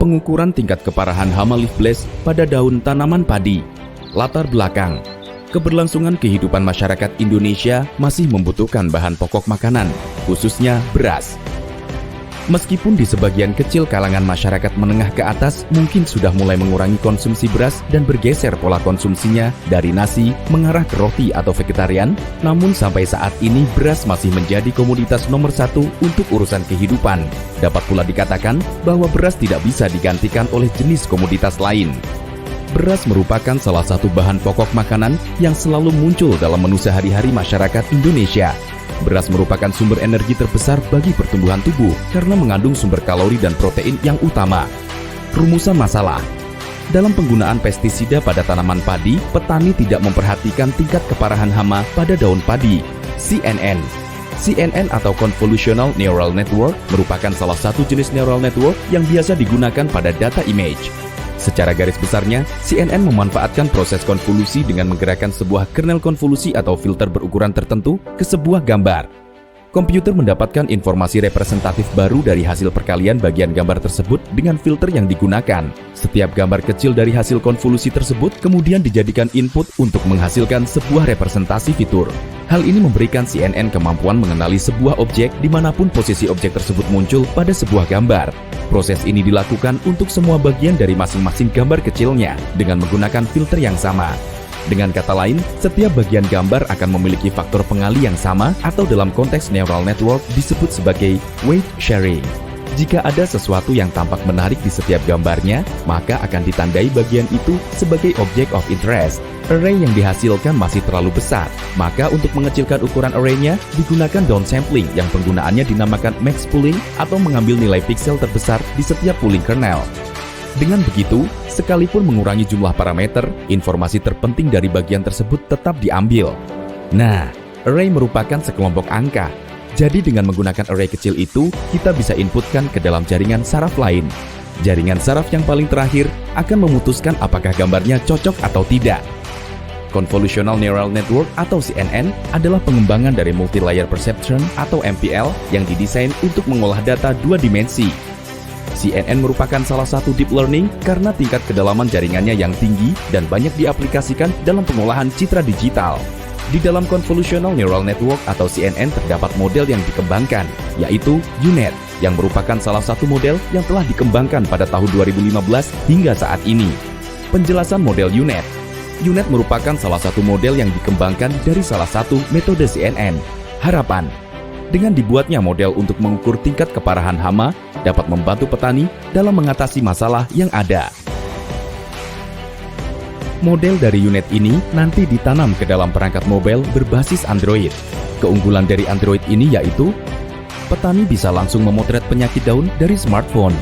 pengukuran tingkat keparahan hama leaf blast pada daun tanaman padi. Latar belakang: keberlangsungan kehidupan masyarakat Indonesia masih membutuhkan bahan pokok makanan, khususnya beras. Meskipun di sebagian kecil kalangan masyarakat menengah ke atas mungkin sudah mulai mengurangi konsumsi beras dan bergeser pola konsumsinya dari nasi mengarah ke roti atau vegetarian, namun sampai saat ini beras masih menjadi komoditas nomor satu untuk urusan kehidupan. Dapat pula dikatakan bahwa beras tidak bisa digantikan oleh jenis komoditas lain. Beras merupakan salah satu bahan pokok makanan yang selalu muncul dalam menu sehari-hari masyarakat Indonesia. Beras merupakan sumber energi terbesar bagi pertumbuhan tubuh karena mengandung sumber kalori dan protein yang utama. Rumusan masalah: dalam penggunaan pestisida pada tanaman padi, petani tidak memperhatikan tingkat keparahan hama pada daun padi. CNN atau Convolutional Neural Network merupakan salah satu jenis neural network yang biasa digunakan pada data image. Secara garis besarnya, CNN memanfaatkan proses konvolusi dengan menggerakkan sebuah kernel konvolusi atau filter berukuran tertentu ke sebuah gambar. Komputer mendapatkan informasi representatif baru dari hasil perkalian bagian gambar tersebut dengan filter yang digunakan. Setiap gambar kecil dari hasil konvolusi tersebut kemudian dijadikan input untuk menghasilkan sebuah representasi fitur. Hal ini memberikan CNN kemampuan mengenali sebuah objek dimanapun posisi objek tersebut muncul pada sebuah gambar. Proses ini dilakukan untuk semua bagian dari masing-masing gambar kecilnya dengan menggunakan filter yang sama. Dengan kata lain, setiap bagian gambar akan memiliki faktor pengali yang sama atau dalam konteks neural network disebut sebagai weight sharing. Jika ada sesuatu yang tampak menarik di setiap gambarnya, maka akan ditandai bagian itu sebagai object of interest. Array yang dihasilkan masih terlalu besar, maka untuk mengecilkan ukuran array-nya digunakan downsampling yang penggunaannya dinamakan max pooling atau mengambil nilai piksel terbesar di setiap pooling kernel. Dengan begitu, sekalipun mengurangi jumlah parameter, informasi terpenting dari bagian tersebut tetap diambil. Nah, array merupakan sekelompok angka. Jadi dengan menggunakan array kecil itu, kita bisa inputkan ke dalam jaringan saraf lain. Jaringan saraf yang paling terakhir akan memutuskan apakah gambarnya cocok atau tidak. Convolutional Neural Network atau CNN adalah pengembangan dari Multi-Layer Perception atau MPL yang didesain untuk mengolah data dua dimensi. CNN merupakan salah satu deep learning karena tingkat kedalaman jaringannya yang tinggi dan banyak diaplikasikan dalam pengolahan citra digital. Di dalam Convolutional Neural Network atau CNN terdapat model yang dikembangkan, yaitu U-Net, yang merupakan salah satu model yang telah dikembangkan pada tahun 2015 hingga saat ini. Penjelasan model U-Net. U-Net merupakan salah satu model yang dikembangkan dari salah satu metode CNN. Harapan: dengan dibuatnya model untuk mengukur tingkat keparahan hama, dapat membantu petani dalam mengatasi masalah yang ada. Model dari U-Net ini nanti ditanam ke dalam perangkat mobile berbasis Android. Keunggulan dari Android ini yaitu petani bisa langsung memotret penyakit daun dari smartphone.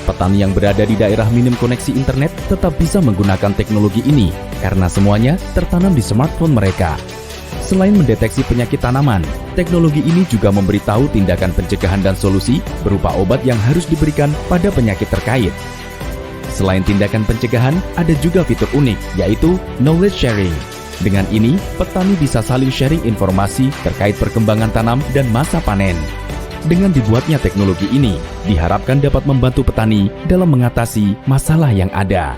Petani yang berada di daerah minim koneksi internet tetap bisa menggunakan teknologi ini karena semuanya tertanam di smartphone mereka. Selain mendeteksi penyakit tanaman, teknologi ini juga memberitahu tindakan pencegahan dan solusi berupa obat yang harus diberikan pada penyakit terkait. Selain tindakan pencegahan, ada juga fitur unik, yaitu knowledge sharing. Dengan ini, petani bisa saling sharing informasi terkait perkembangan tanam dan masa panen. Dengan dibuatnya teknologi ini, diharapkan dapat membantu petani dalam mengatasi masalah yang ada.